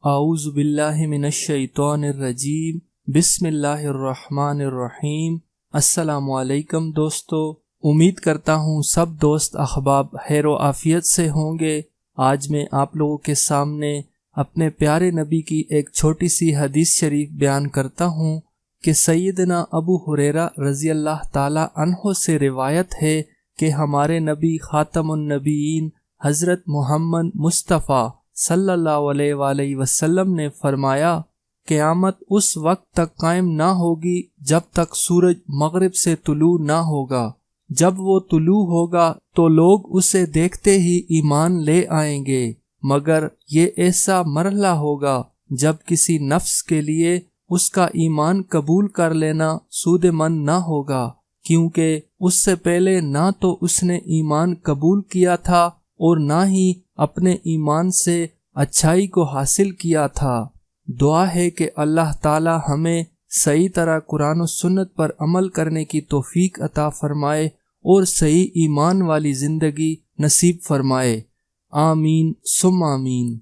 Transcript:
اعوذ باللہ من الشیطان الرجیم، بسم اللہ الرحمن الرحیم۔ السلام علیکم دوستو، امید کرتا ہوں سب دوست احباب خیر و عافیت سے ہوں گے۔ آج میں آپ لوگوں کے سامنے اپنے پیارے نبی کی ایک چھوٹی سی حدیث شریف بیان کرتا ہوں کہ سیدنا ابو ہریرہ رضی اللہ تعالی عنہ سے روایت ہے کہ ہمارے نبی خاتم النبیین حضرت محمد مصطفیٰ صلی اللہ علیہ وآلہ وسلم نے فرمایا، قیامت اس وقت تک قائم نہ ہوگی جب تک سورج مغرب سے طلوع نہ ہوگا۔ جب وہ طلوع ہوگا تو لوگ اسے دیکھتے ہی ایمان لے آئیں گے، مگر یہ ایسا مرحلہ ہوگا جب کسی نفس کے لیے اس کا ایمان قبول کر لینا سود مند نہ ہوگا، کیونکہ اس سے پہلے نہ تو اس نے ایمان قبول کیا تھا اور نہ ہی اپنے ایمان سے اچھائی کو حاصل کیا تھا۔ دعا ہے کہ اللہ تعالی ہمیں صحیح طرح قرآن و سنت پر عمل کرنے کی توفیق عطا فرمائے اور صحیح ایمان والی زندگی نصیب فرمائے۔ آمین ثم آمین۔